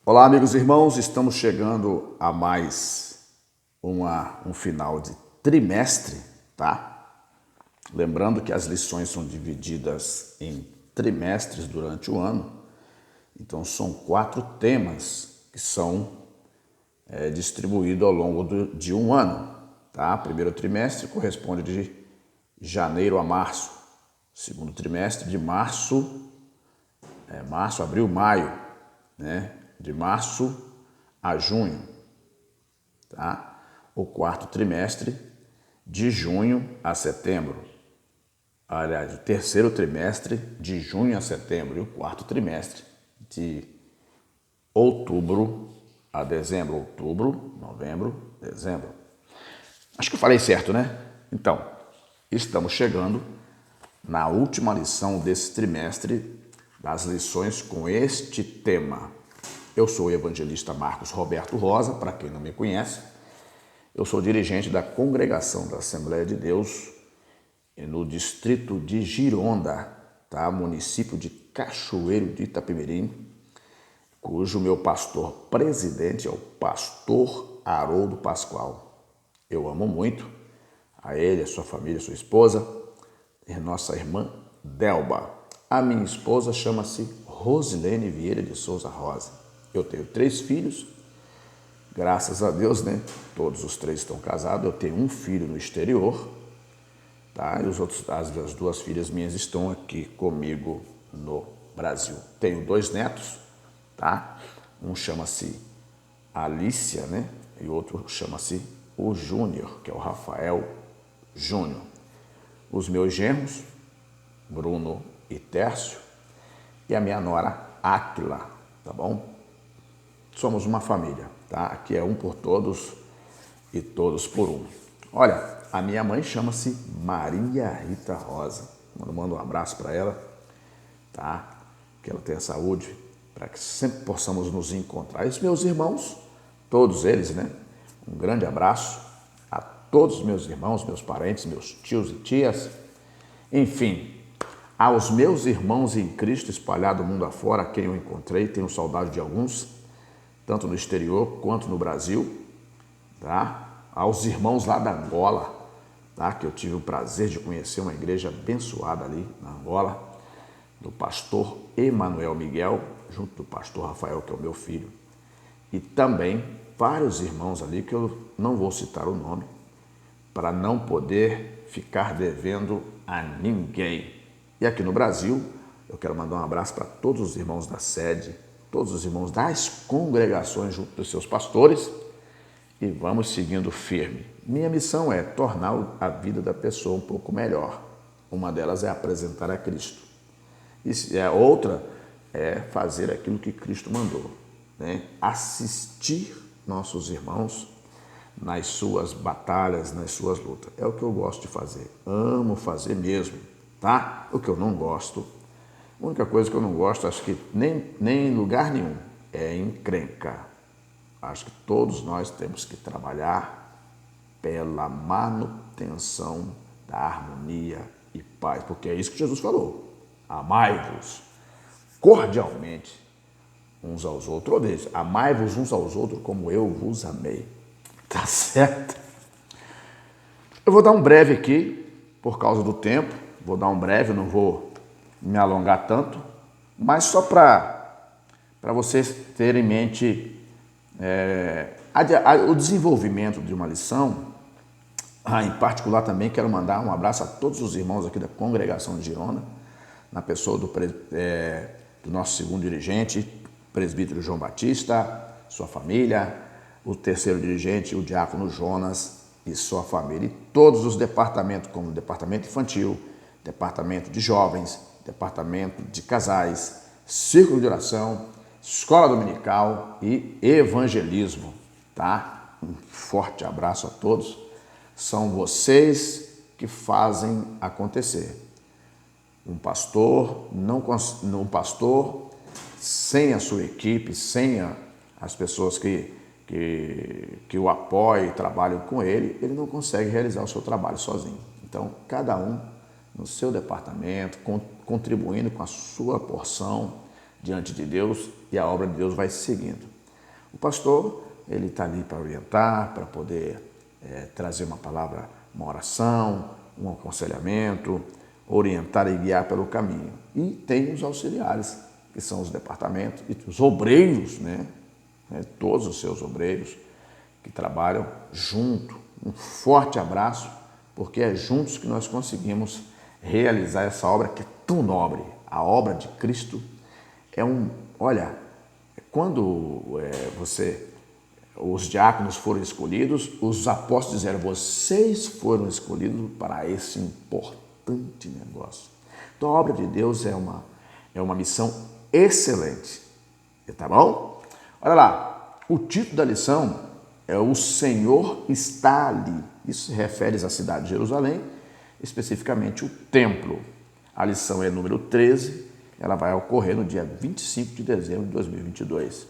Olá, amigos e irmãos, estamos chegando a mais um final de trimestre, tá? Lembrando que as lições são divididas em trimestres durante o ano, então são 4 temas que são distribuídos ao longo de um ano, tá? Primeiro trimestre corresponde de janeiro a março, segundo trimestre de março, abril, maio, né? De março a junho, tá? O quarto trimestre de junho a setembro. Aliás, o terceiro trimestre de junho a setembro e o quarto trimestre de outubro a dezembro. Outubro, novembro, dezembro. Acho que eu falei certo, né? Então, estamos chegando na última lição desse trimestre das lições com este tema. Eu sou o evangelista Marcos Roberto Rosa, para quem não me conhece. Eu sou dirigente da Congregação da Assembleia de Deus no distrito de Gironda, tá? Município de Cachoeiro de Itapemirim, cujo meu pastor presidente é o pastor Haroldo Pascoal. Eu amo muito a ele, a sua família, a sua esposa, e nossa irmã Delba. A minha esposa chama-se Rosilene Vieira de Souza Rosa. Eu tenho 3 filhos, graças a Deus, né? Todos os 3 estão casados. Eu tenho um filho no exterior, tá? E as 2 filhas minhas estão aqui comigo no Brasil. Tenho 2 netos, tá? Um chama-se Alícia, né? E o outro chama-se o Júnior, que é o Rafael Júnior. Os meus genros, Bruno e Tércio, e a minha nora Áquila, tá bom? Somos uma família, tá? Aqui é um por todos e todos por um. Olha, a minha mãe chama-se Maria Rita Rosa. Mando um abraço para ela, tá? Que ela tenha saúde, para que sempre possamos nos encontrar. E os meus irmãos, todos eles, né? Um grande abraço a todos os meus irmãos, meus parentes, meus tios e tias. Enfim, aos meus irmãos em Cristo espalhados mundo afora, a quem eu encontrei, tenho saudade de alguns, tanto no exterior quanto no Brasil, tá? Aos irmãos lá da Angola, tá? Que eu tive o prazer de conhecer uma igreja abençoada ali na Angola, do pastor Emanuel Miguel, junto do pastor Rafael, que é o meu filho, e também vários irmãos ali que eu não vou citar o nome, para não poder ficar devendo a ninguém. E aqui no Brasil, eu quero mandar um abraço para todos os irmãos da sede, todos os irmãos das congregações junto dos seus pastores, e vamos seguindo firme. Minha missão é tornar a vida da pessoa um pouco melhor. Uma delas é apresentar a Cristo. E a outra é fazer aquilo que Cristo mandou, né? Assistir nossos irmãos nas suas batalhas, nas suas lutas. É o que eu gosto de fazer. Amo fazer mesmo, tá? O que eu não gosto, a única coisa que eu não gosto, acho que nem em lugar nenhum, é encrenca. Acho que todos nós temos que trabalhar pela manutenção da harmonia e paz, porque é isso que Jesus falou. Amai-vos cordialmente uns aos outros. Ou seja, amai-vos uns aos outros como eu vos amei. Tá certo? Eu vou dar um breve aqui, por causa do tempo. Vou dar um breve, não vou me alongar tanto, mas só para vocês terem em mente o desenvolvimento de uma lição. Em particular também quero mandar um abraço a todos os irmãos aqui da Congregação de Girona, na pessoa do nosso segundo dirigente, presbítero João Batista, sua família, o terceiro dirigente, o diácono Jonas e sua família, e todos os departamentos, como o departamento infantil, departamento de jovens, departamento de casais, círculo de oração, escola dominical e evangelismo, tá? Um forte abraço a todos. São vocês que fazem acontecer. Um pastor, um pastor sem a sua equipe, sem as pessoas que o apoiam e trabalham com ele, ele não consegue realizar o seu trabalho sozinho. Então, cada um no seu departamento, contribuindo com a sua porção diante de Deus, e a obra de Deus vai seguindo. O pastor, ele está ali para orientar, para poder trazer uma palavra, uma oração, um aconselhamento, orientar e guiar pelo caminho. E tem os auxiliares, que são os departamentos, e os obreiros, né? Todos os seus obreiros que trabalham junto. Um forte abraço, porque é juntos que nós conseguimos realizar essa obra que é tão nobre. A obra de Cristo olha, quando os diáconos foram escolhidos, os apóstolos disseram, vocês foram escolhidos para esse importante negócio. Então a obra de Deus é uma missão excelente, tá bom? Olha lá, o título da lição é O Senhor está ali. Isso se refere à cidade de Jerusalém, especificamente o templo. A lição é número 13, ela vai ocorrer no dia 25 de dezembro de 2022.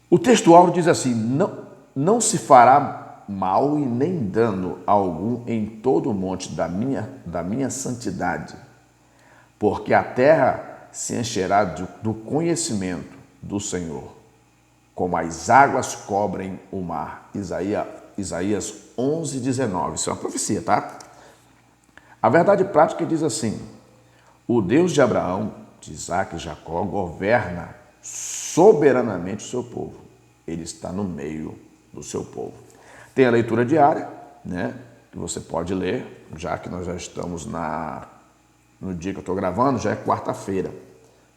O texto áureo diz assim, não se fará mal e nem dano algum em todo o monte da minha santidade, porque a terra se encherá do conhecimento do Senhor, como as águas cobrem o mar. Isaías 11, 19. Isso é uma profecia, tá? A verdade prática diz assim, o Deus de Abraão, de Isaac e Jacó governa soberanamente o seu povo. Ele está no meio do seu povo. Tem a leitura diária, né, que você pode ler, já que nós já estamos no dia que eu estou gravando, já é quarta-feira,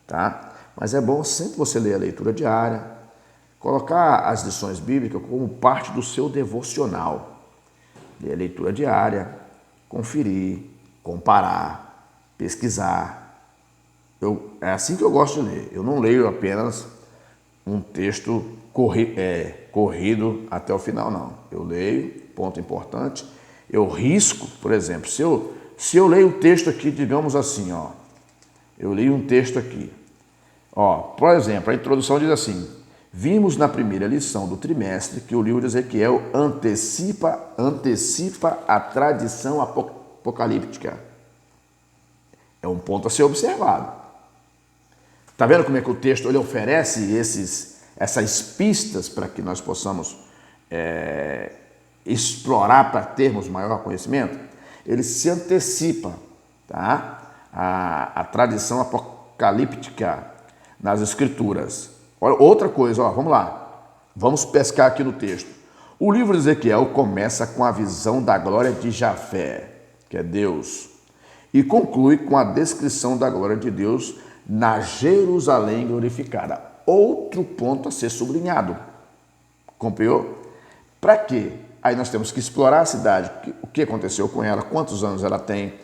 tá? Mas é bom sempre você ler a leitura diária, colocar as lições bíblicas como parte do seu devocional. Ler a leitura diária, conferir, comparar, pesquisar. É assim que eu gosto de ler. Eu não leio apenas um texto corrido até o final, não. Eu leio, ponto importante, eu risco, por exemplo, se eu leio o texto aqui, digamos assim, ó, eu leio um texto aqui, ó, por exemplo, a introdução diz assim, vimos na primeira lição do trimestre que o livro de Ezequiel antecipa a tradição apocalíptica. É um ponto a ser observado. Está vendo como é que o texto ele oferece essas pistas para que nós possamos explorar para termos maior conhecimento? Ele se antecipa, tá? a tradição apocalíptica nas Escrituras. Olha, outra coisa, ó, vamos lá. Vamos pescar aqui no texto. O livro de Ezequiel começa com a visão da glória de Javé, que é Deus, e conclui com a descrição da glória de Deus na Jerusalém glorificada. Outro ponto a ser sublinhado. Compreendeu? Para quê? Aí nós temos que explorar a cidade, o que aconteceu com ela, quantos anos ela tem,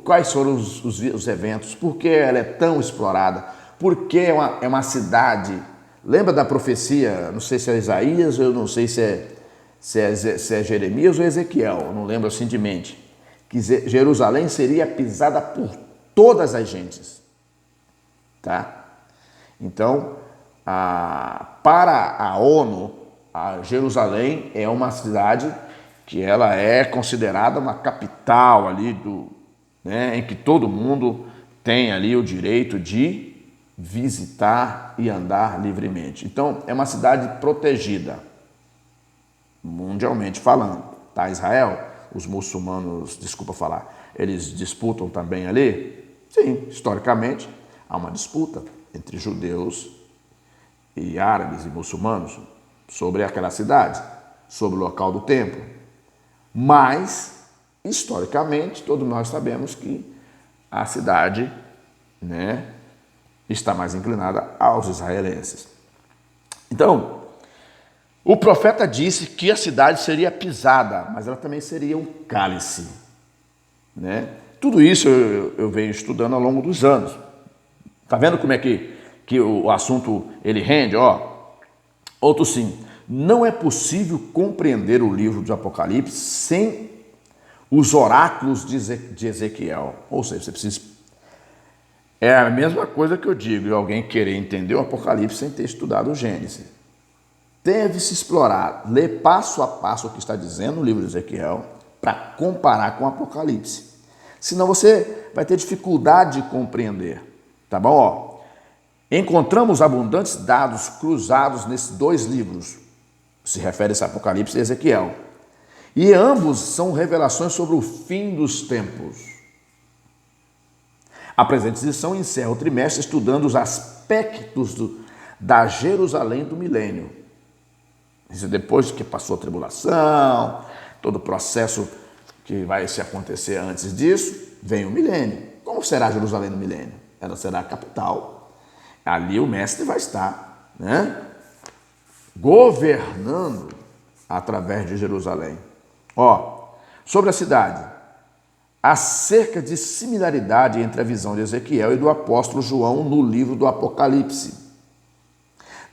quais foram os eventos, por que ela é tão explorada, por que é uma cidade. Lembra da profecia, não sei se é Isaías, eu não sei se é Jeremias ou Ezequiel, eu não lembro assim de mente, que Jerusalém seria pisada por todas as gentes. Tá? Então, para a ONU, a Jerusalém é uma cidade que ela é considerada uma capital ali em que todo mundo tem ali o direito de visitar e andar livremente. Então, é uma cidade protegida, mundialmente falando. Tá? Israel, os muçulmanos, desculpa falar, eles disputam também ali? Sim, historicamente, há uma disputa entre judeus e árabes e muçulmanos sobre aquela cidade, sobre o local do templo. Mas, historicamente, todos nós sabemos que a cidade, está mais inclinada aos israelenses. Então, o profeta disse que a cidade seria pisada, mas ela também seria um cálice. Tudo isso eu venho estudando ao longo dos anos. Está vendo como é que o assunto ele rende? Outro sim. Não é possível compreender o livro de Apocalipse sem os oráculos de Ezequiel. Ou seja, você precisa... É a mesma coisa que eu digo, alguém querer entender o Apocalipse sem ter estudado o Gênesis. Deve-se explorar, ler passo a passo o que está dizendo no livro de Ezequiel para comparar com o Apocalipse. Senão você vai ter dificuldade de compreender. Tá bom? Encontramos abundantes dados cruzados nesses dois livros, se refere a Apocalipse e Ezequiel. E ambos são revelações sobre o fim dos tempos. A presente lição encerra o trimestre estudando os aspectos da Jerusalém do milênio. Isso depois que passou a tribulação, todo o processo que vai se acontecer antes disso, vem o milênio. Como será Jerusalém no milênio? Ela será a capital. Ali o mestre vai estar, né, governando através de Jerusalém. Sobre a cidade, há cerca de similaridade entre a visão de Ezequiel e do apóstolo João no livro do Apocalipse,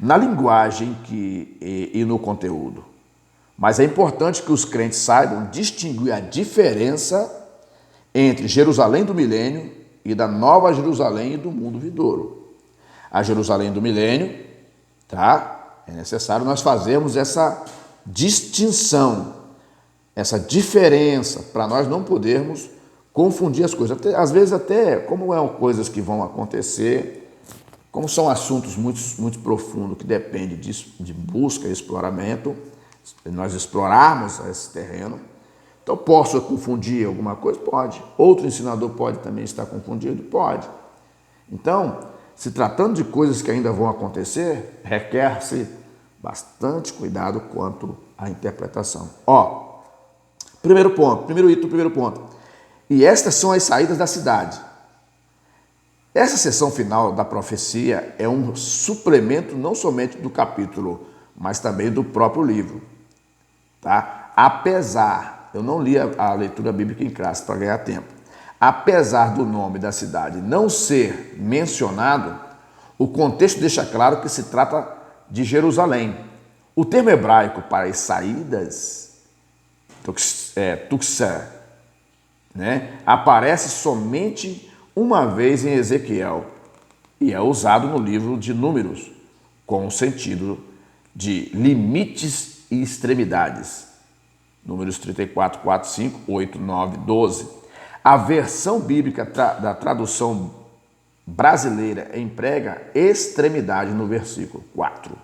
na linguagem e no conteúdo. Mas é importante que os crentes saibam distinguir a diferença entre Jerusalém do milênio e da nova Jerusalém e do mundo vindouro. A Jerusalém do milênio, tá? É necessário nós fazermos essa distinção, essa diferença, para nós não podermos confundir as coisas. Às vezes até, como são coisas que vão acontecer, como são assuntos muito profundos que dependem de busca e exploramento, nós explorarmos esse terreno, então posso confundir alguma coisa? Pode. Outro ensinador pode também estar confundido? Pode. Então, se tratando de coisas que ainda vão acontecer, requer-se bastante cuidado quanto à interpretação. Primeiro ponto. E estas são as saídas da cidade. Essa seção final da profecia é um suplemento não somente do capítulo, mas também do próprio livro. Tá? Apesar, eu não li a leitura bíblica em classe para ganhar tempo. Apesar do nome da cidade não ser mencionado, o contexto deixa claro que se trata de Jerusalém. O termo hebraico para as saídas, tuxer, né, aparece somente uma vez em Ezequiel e é usado no livro de Números, com o sentido de limites e extremidades. Números 34, 4, 5, 8, 9, 12. A versão bíblica da tradução brasileira emprega extremidade no versículo 4.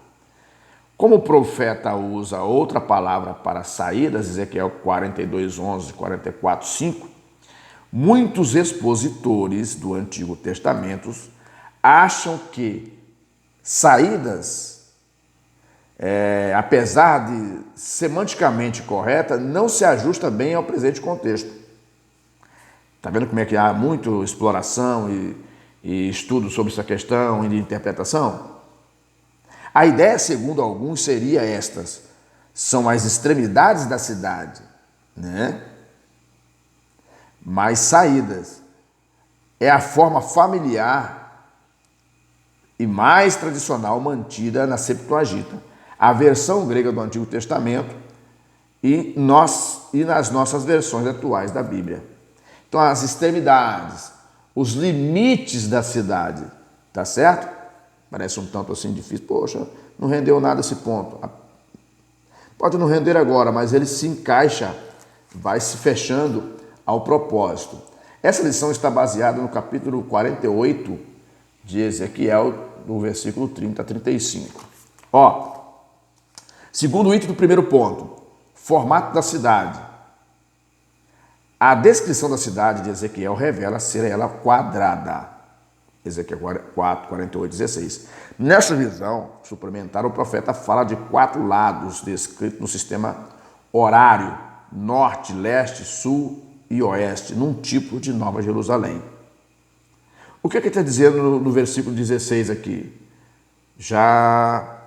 Como o profeta usa outra palavra para saídas, Ezequiel 42, 11, 44, 5, muitos expositores do Antigo Testamento acham que saídas, apesar de semanticamente correta, não se ajusta bem ao presente contexto. Está vendo como é que há muita exploração e estudo sobre essa questão e de interpretação? A ideia, segundo alguns, seria estas. São as extremidades da cidade, né? Mas saídas é a forma familiar e mais tradicional mantida na Septuaginta, a versão grega do Antigo Testamento e nas nossas versões atuais da Bíblia. Então, as extremidades, os limites da cidade, tá certo? Parece um tanto assim difícil. Poxa, não rendeu nada esse ponto. Pode não render agora, mas ele se encaixa, vai se fechando ao propósito. Essa lição está baseada no capítulo 48 de Ezequiel, do versículo 30 a 35. Segundo item do primeiro ponto, formato da cidade. A descrição da cidade de Ezequiel revela ser ela quadrada. Ezequiel 4, 48, 16. Nesta visão suplementar, o profeta fala de 4 lados descritos no sistema horário, norte, leste, sul e oeste, num tipo de Nova Jerusalém. O que ele está dizendo no versículo 16 aqui? Já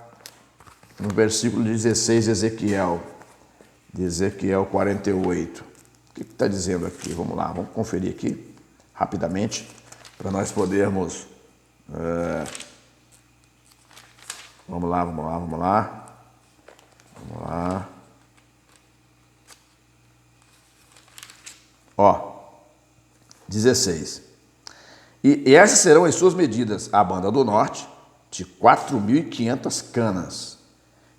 no versículo 16 de Ezequiel 48. O que está dizendo aqui? Vamos lá, vamos conferir aqui rapidamente para nós podermos... Vamos lá. 16. E essas serão as suas medidas. A banda do norte, de 4.500 canas.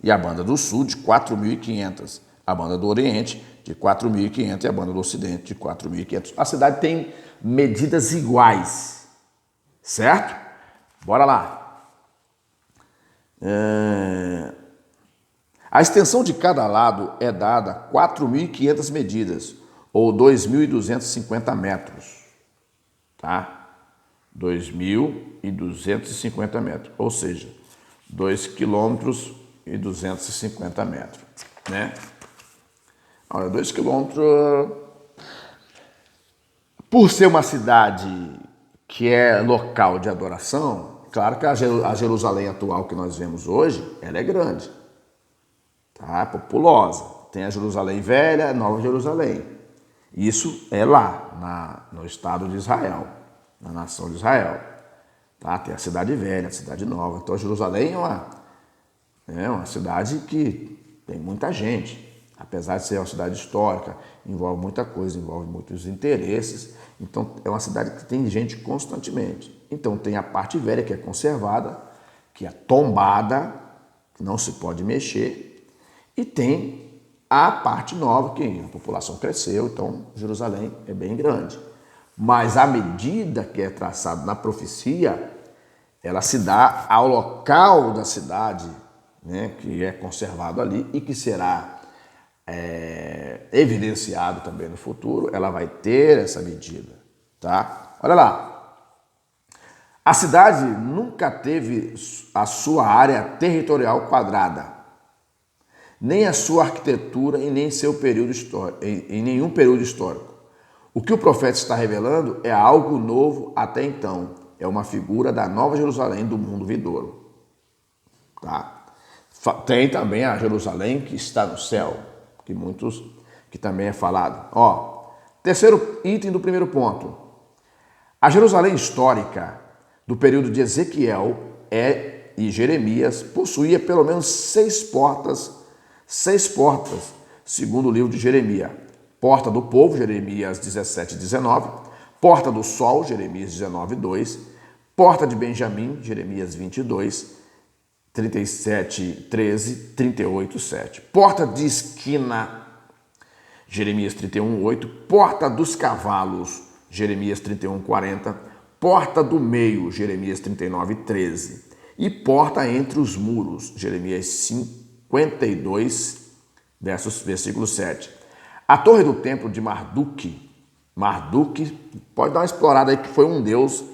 E a banda do sul, de 4.500. A banda do oriente, de 4.500. E a banda do ocidente, de 4.500. A cidade tem medidas iguais. Certo? Bora lá. A extensão de cada lado é dada 4.500 medidas, ou 2.250 metros. Tá? 2.250 metros, ou seja, 2,250 km, né? Olha, 2 quilômetros, por ser uma cidade que é local de adoração, claro que a Jerusalém atual que nós vemos hoje, ela é grande, tá? Populosa. Tem a Jerusalém Velha, a Nova Jerusalém. Isso é lá, no estado de Israel, na nação de Israel. Tá? Tem a cidade velha, a cidade nova. Então, Jerusalém é uma cidade que tem muita gente. Apesar de ser uma cidade histórica, envolve muita coisa, envolve muitos interesses. Então, é uma cidade que tem gente constantemente. Então, tem a parte velha, que é conservada, que é tombada, que não se pode mexer. E tem a parte nova, que a população cresceu, então Jerusalém é bem grande. Mas a medida que é traçada na profecia, ela se dá ao local da cidade, né, que é conservado ali e que será evidenciado também no futuro. Ela vai ter essa medida, tá? Olha lá. A cidade nunca teve a sua área territorial quadrada, nem a sua arquitetura e nem seu período histórico, em nenhum período histórico. O que o profeta está revelando é algo novo até então. É uma figura da Nova Jerusalém do mundo vindouro. Tá? Tem também a Jerusalém que está no céu, que também é falado. Terceiro item do primeiro ponto. A Jerusalém histórica do período de Ezequiel e Jeremias possuía pelo menos 6 portas, segundo o livro de Jeremias. Porta do povo, Jeremias 17:19. Porta do sol, Jeremias 19:2. Porta de Benjamim, Jeremias 22, 37:13, 38:7. Porta de esquina, Jeremias 31:8. Porta dos cavalos, Jeremias 31:40. Porta do meio, Jeremias 39:13. E porta entre os muros, Jeremias 52, versículo 7. A torre do templo de Marduk, pode dar uma explorada aí, que foi um deus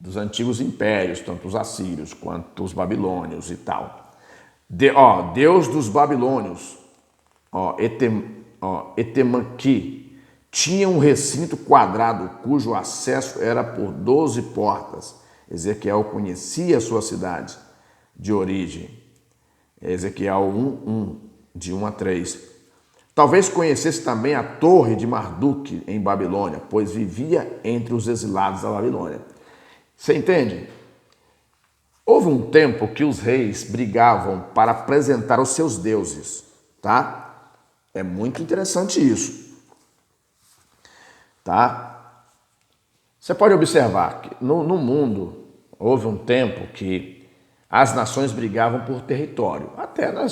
dos antigos impérios, tanto os assírios quanto os babilônios e tal. Deus dos babilônios, Etemanqui, tinha um recinto quadrado cujo acesso era por 12 portas. Ezequiel conhecia a sua cidade de origem. Ezequiel 1:1, de 1 a 3. Talvez conhecesse também a torre de Marduk em Babilônia, pois vivia entre os exilados da Babilônia. Você entende? Houve um tempo que os reis brigavam para apresentar os seus deuses, tá? É muito interessante isso, tá? Você pode observar que no mundo houve um tempo que as nações brigavam por território, até na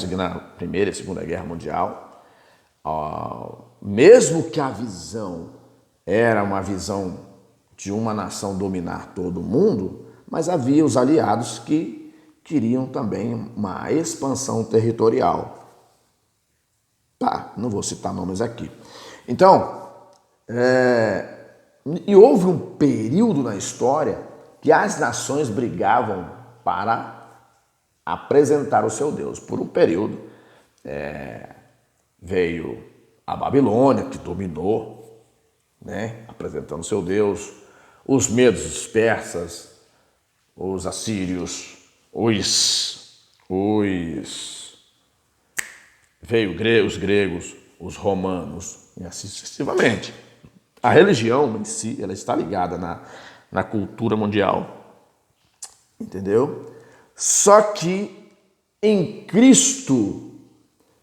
Primeira e Segunda Guerra Mundial. Mesmo que a visão era uma visão de uma nação dominar todo o mundo, mas havia os aliados que queriam também uma expansão territorial. Tá, não vou citar nomes aqui. Então, e houve um período na história que as nações brigavam para apresentar o seu Deus. Por um período, veio a Babilônia, que dominou, né, apresentando o seu Deus, os medos, os persas, os assírios, veio os gregos, os romanos, e assim sucessivamente. A religião em si, ela está ligada na cultura mundial, entendeu? Só que em Cristo,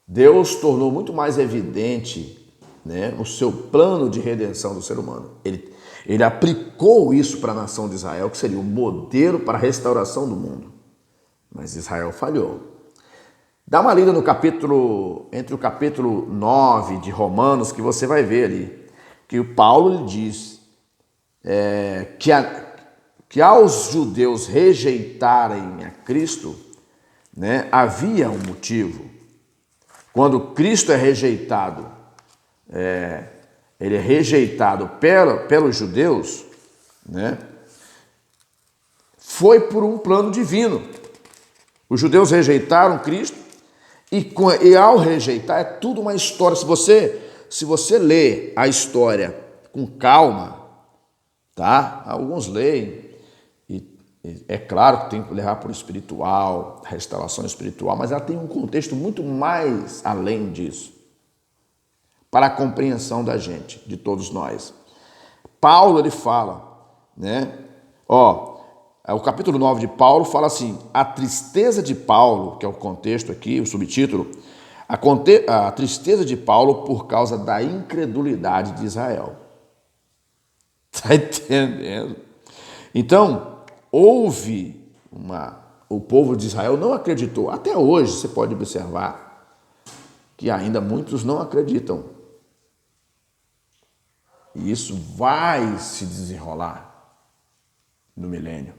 Deus tornou muito mais evidente, né, o seu plano de redenção do ser humano. Ele aplicou isso para a nação de Israel, que seria o modelo para a restauração do mundo. Mas Israel falhou. Dá uma lida entre o capítulo 9 de Romanos, que você vai ver ali, que o Paulo lhe diz que aos judeus rejeitarem a Cristo, né, havia um motivo. Quando Cristo é rejeitado, ele é rejeitado pelos judeus, né, foi por um plano divino. Os judeus rejeitaram Cristo e ao rejeitar é tudo uma história. Se você lê a história com calma, tá? Alguns leem e é claro que tem que levar para o espiritual, restauração espiritual, mas ela tem um contexto muito mais além disso, para a compreensão da gente, de todos nós. Paulo, ele fala, né? O capítulo 9 de Paulo fala assim: a tristeza de Paulo, que é o contexto aqui, o subtítulo, a tristeza de Paulo por causa da incredulidade de Israel. Está entendendo? Então, o povo de Israel não acreditou. Até hoje você pode observar que ainda muitos não acreditam. E isso vai se desenrolar no milênio.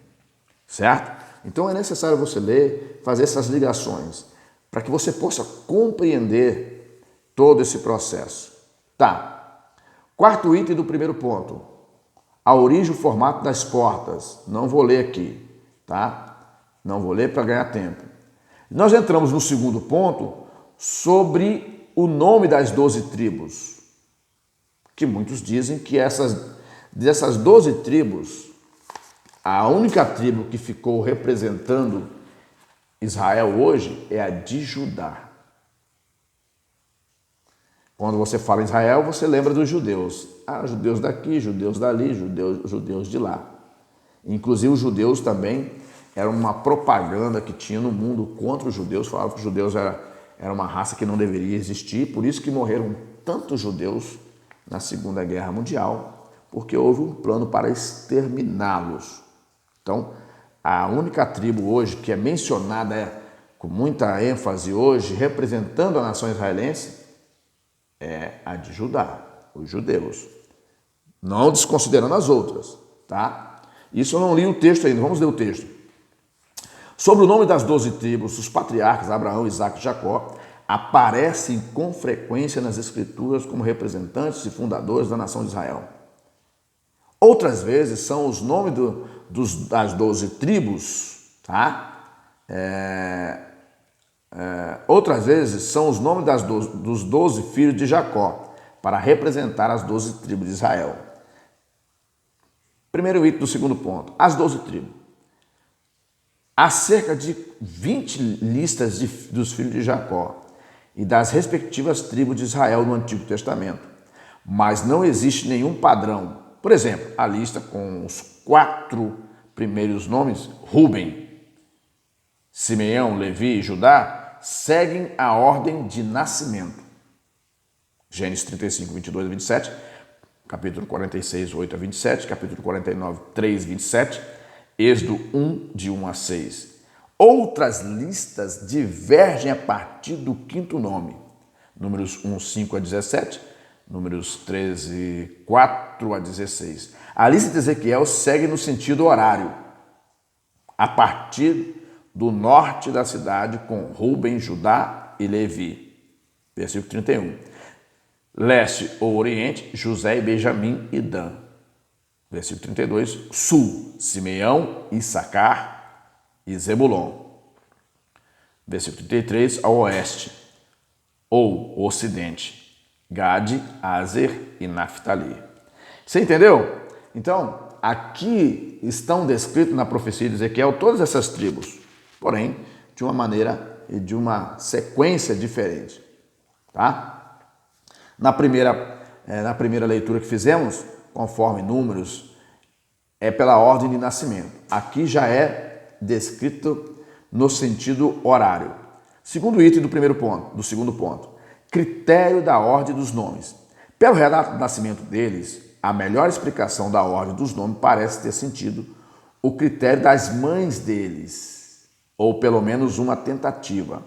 Certo? Então é necessário você ler, fazer essas ligações, para que você possa compreender todo esse processo. Tá. Quarto item do primeiro ponto. A origem e o formato das portas. Não vou ler aqui, tá? Não vou ler para ganhar tempo. Nós entramos no segundo ponto sobre o nome das 12 tribos. Que muitos dizem que dessas 12 tribos, a única tribo que ficou representando Israel hoje é a de Judá. Quando você fala em Israel, você lembra dos judeus. Judeus daqui, judeus dali, judeus de lá. Inclusive os judeus também era uma propaganda que tinha no mundo contra os judeus. Falavam que os judeus era uma raça que não deveria existir, por isso que morreram tantos judeus na Segunda Guerra Mundial, porque houve um plano para exterminá-los. Então, a única tribo hoje que é mencionada com muita ênfase hoje, representando a nação israelense, é a de Judá, os judeus. Não desconsiderando as outras, tá? Isso eu não li o texto ainda, vamos ler o texto. Sobre o nome das 12 tribos, os patriarcas Abraão, Isaque e Jacó aparecem com frequência nas Escrituras como representantes e fundadores da nação de Israel. Outras vezes são os nomes das 12 tribos, tá? Outras vezes são os nomes dos 12 filhos de Jacó, para representar as 12 tribos de Israel. Primeiro item do segundo ponto, as 12 tribos. Há cerca de 20 listas dos filhos de Jacó e das respectivas tribos de Israel no Antigo Testamento, mas não existe nenhum padrão. Por exemplo, a lista com os 4 primeiros nomes, Ruben, Simeão, Levi e Judá, seguem a ordem de nascimento. Gênesis 35, 22 a 27, capítulo 46, 8 a 27, capítulo 49, 3 a 27, Êxodo 1, de 1 a 6. Outras listas divergem a partir do 5º nome, números 1, 5 a 17, números 13, 4 a 16. A lista de Ezequiel segue no sentido horário, a partir do norte da cidade, com Ruben, Judá e Levi. Versículo 31. Leste ou oriente, José e Benjamim e Dan. Versículo 32. Sul, Simeão, Issacar e Zebulon. Versículo 33. Ao oeste ou ocidente, Gade, Aser e Naftali. Você entendeu? Então, aqui estão descritas na profecia de Ezequiel todas essas tribos, porém, de uma maneira e de uma sequência diferente. Tá? Na primeira leitura que fizemos, conforme números, é pela ordem de nascimento. Aqui já é descrito no sentido horário. Segundo item do segundo ponto, critério da ordem dos nomes. Pelo relato do nascimento deles, a melhor explicação da ordem dos nomes parece ter sentido o critério das mães deles, ou pelo menos uma tentativa.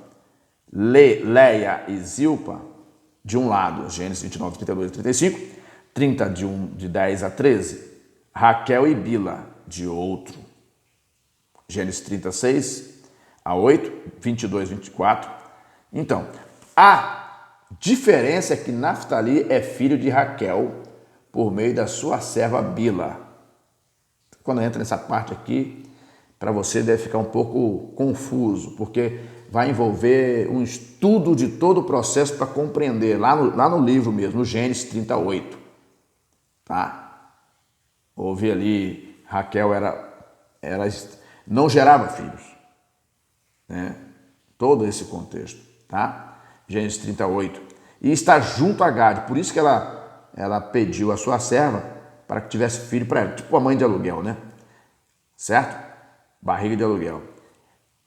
Leia e Zilpa, de um lado, Gênesis 29, 32 e 35, 30 de 10 a 13, Raquel e Bila, de outro. Gênesis 36 a 8, 22, 24. Então, a diferença é que Naftali é filho de Raquel por meio da sua serva Bila. Quando entra nessa parte aqui, para você deve ficar um pouco confuso, porque vai envolver um estudo de todo o processo para compreender, lá no livro mesmo, no Gênesis 38. Tá? Houve ali, Raquel não gerava filhos. Né? Todo esse contexto. Tá? Gênesis 38. E está junto a Gade, por isso que ela pediu a sua serva para que tivesse filho para ela, tipo a mãe de aluguel, né? Certo? Barriga de aluguel.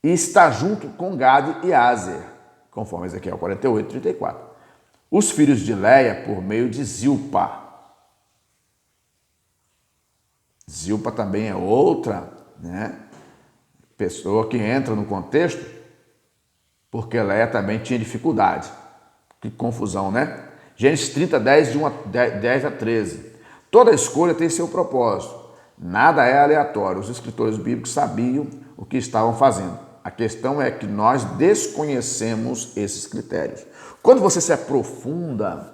E está junto com Gade e Aser, conforme Ezequiel 48, 34. Os filhos de Leia por meio de Zilpa. Zilpa também é outra, né, pessoa que entra no contexto, porque Leia também tinha dificuldade. Que confusão, né? Gênesis 30, 10 a 13. Toda escolha tem seu propósito. Nada é aleatório. Os escritores bíblicos sabiam o que estavam fazendo. A questão é que nós desconhecemos esses critérios. Quando você se aprofunda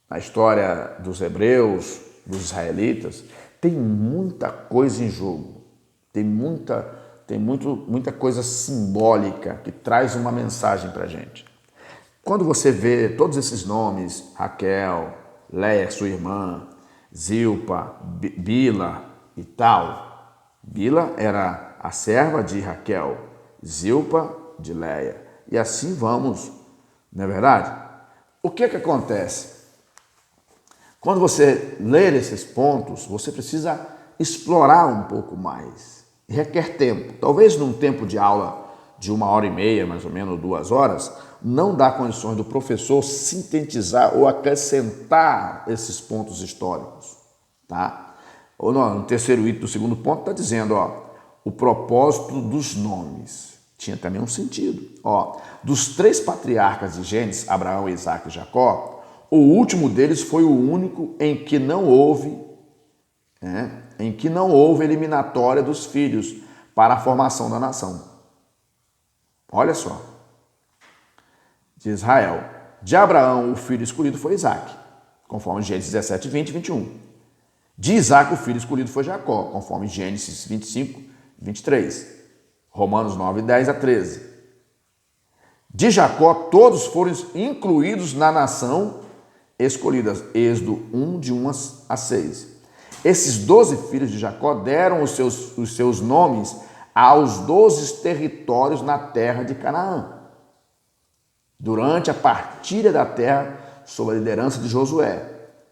na história dos hebreus, dos israelitas, tem muita coisa em jogo. Tem muita coisa simbólica que traz uma mensagem para a gente. Quando você vê todos esses nomes, Raquel, Leia, sua irmã, Zilpa, Bila e tal. Bila era a serva de Raquel, Zilpa de Leia. E assim vamos, não é verdade? O que acontece? Quando você ler esses pontos, você precisa explorar um pouco mais. Requer tempo. Talvez num tempo de aula de 1h30, mais ou menos, 2 horas, não dá condições do professor sintetizar ou acrescentar esses pontos históricos, tá? Ou no terceiro item do segundo ponto está dizendo, o propósito dos nomes. Tinha também um sentido. Dos 3 patriarcas de Gênesis, Abraão, Isaac e Jacó, o último deles foi o único em que não houve eliminatória dos filhos para a formação da nação. Olha só. De Israel. De Abraão, o filho escolhido foi Isaac, conforme Gênesis 17, 20 e 21. De Isaac, o filho escolhido foi Jacó, conforme Gênesis 25, 23. Romanos 9, 10 a 13. De Jacó, todos foram incluídos na nação escolhida. Êxodo 1, de 1 a 6. Esses 12 filhos de Jacó deram os seus nomes aos 12 territórios na terra de Canaã, durante a partilha da terra sob a liderança de Josué.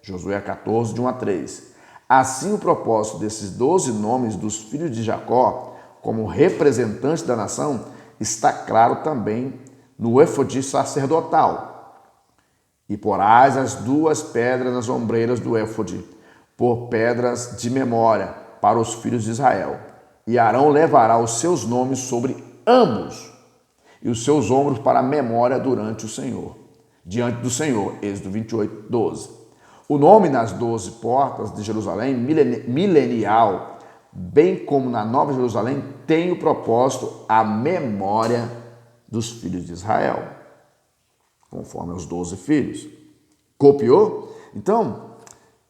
Josué 14, de 1 a 3. Assim, o propósito desses 12 nomes dos filhos de Jacó, como representantes da nação, está claro também no éfode sacerdotal. E porás as 2 pedras nas ombreiras do éfode, por pedras de memória para os filhos de Israel. E Arão levará os seus nomes sobre ambos e os seus ombros para a memória diante do Senhor. Êxodo 28, 12. O nome nas 12 portas de Jerusalém, milenial, bem como na Nova Jerusalém, tem o propósito a memória dos filhos de Israel, conforme os 12 filhos. Copiou? Então,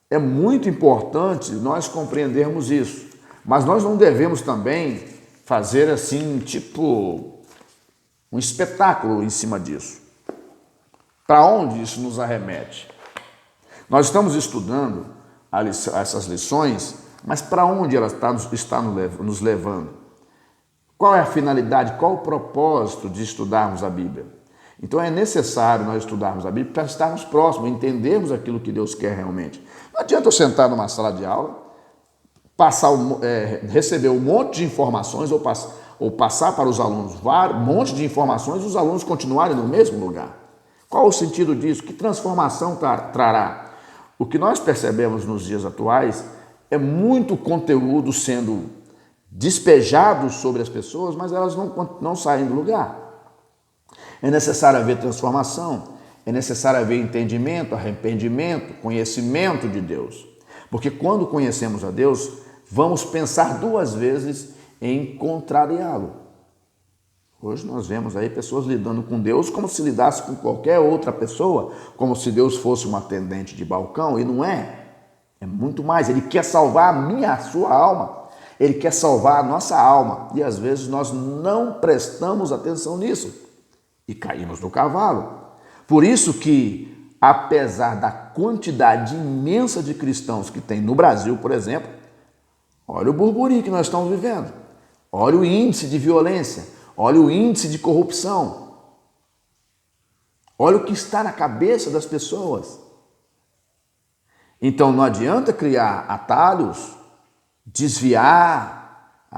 é muito importante nós compreendermos isso. Mas nós não devemos também fazer assim, tipo, um espetáculo em cima disso. Para onde isso nos arremete? Nós estamos estudando essas lições, mas para onde ela está nos levando? Qual é a finalidade, qual o propósito de estudarmos a Bíblia? Então é necessário nós estudarmos a Bíblia para estarmos próximos, entendermos aquilo que Deus quer realmente. Não adianta eu sentar numa sala de aula, receber um monte de informações ou passar para os alunos um monte de informações e os alunos continuarem no mesmo lugar. Qual o sentido disso? Que transformação trará? O que nós percebemos nos dias atuais é muito conteúdo sendo despejado sobre as pessoas, mas elas não saem do lugar. É necessário haver transformação, é necessário haver entendimento, arrependimento, conhecimento de Deus. Porque quando conhecemos a Deus, vamos pensar duas vezes em contrariá-lo. Hoje nós vemos aí pessoas lidando com Deus como se lidasse com qualquer outra pessoa, como se Deus fosse um atendente de balcão, e não é. É muito mais. Ele quer salvar a sua alma. Ele quer salvar a nossa alma. E às vezes nós não prestamos atenção nisso e caímos do cavalo. Por isso que, apesar da quantidade imensa de cristãos que tem no Brasil, por exemplo, olha o burburinho que nós estamos vivendo. Olha o índice de violência. Olha o índice de corrupção. Olha o que está na cabeça das pessoas. Então não adianta criar atalhos, desviar,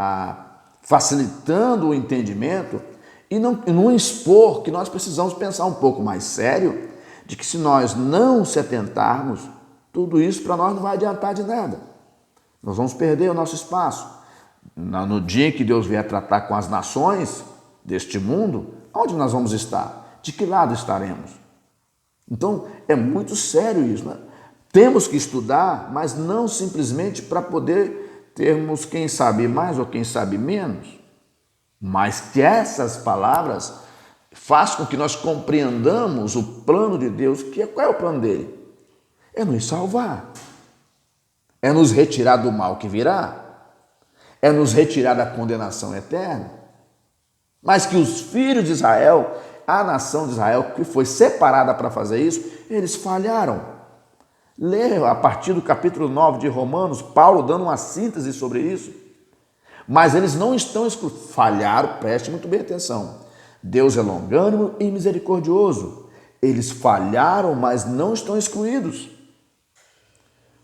facilitando o entendimento e não expor que nós precisamos pensar um pouco mais sério de que se nós não se atentarmos, tudo isso para nós não vai adiantar de nada. Nós vamos perder o nosso espaço. No dia em que Deus vier tratar com as nações deste mundo, onde nós vamos estar? De que lado estaremos? Então, é muito sério isso, né? Temos que estudar, mas não simplesmente para poder termos quem sabe mais ou quem sabe menos, mas que essas palavras façam com que nós compreendamos o plano de Deus. Qual é o plano dele? É nos salvar, é nos retirar do mal que virá, é nos retirar da condenação eterna. Mas que os filhos de Israel, a nação de Israel, que foi separada para fazer isso, eles falharam. Leia a partir do capítulo 9 de Romanos, Paulo dando uma síntese sobre isso. Mas eles não estão excluídos. Falharam, preste muito bem atenção. Deus é longânimo e misericordioso. Eles falharam, mas não estão excluídos.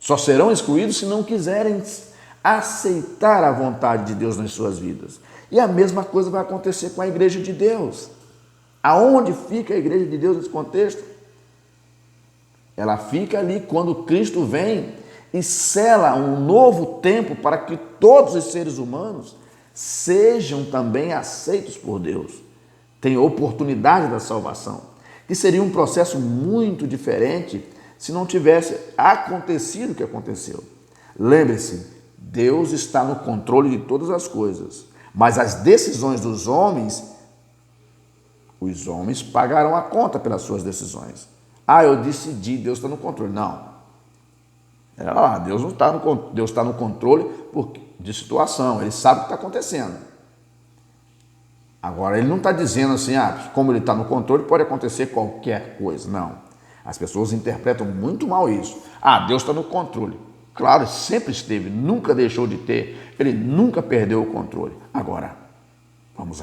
Só serão excluídos se não quiserem aceitar a vontade de Deus nas suas vidas. E a mesma coisa vai acontecer com a igreja de Deus. Aonde fica a igreja de Deus nesse contexto? Ela fica ali quando Cristo vem e sela um novo tempo para que todos os seres humanos sejam também aceitos por Deus, tenham oportunidade da salvação, que seria um processo muito diferente se não tivesse acontecido o que aconteceu. Lembre-se, Deus está no controle de todas as coisas, mas as decisões dos homens, os homens pagarão a conta pelas suas decisões. Eu decidi, Deus está no controle. Não. Deus não está no Deus está no controle de situação. Ele sabe o que está acontecendo. Agora, ele não está dizendo assim, como ele está no controle, pode acontecer qualquer coisa. Não. As pessoas interpretam muito mal isso. Deus está no controle. Claro, sempre esteve, nunca deixou de ter. Ele nunca perdeu o controle. Agora, vamos aqui.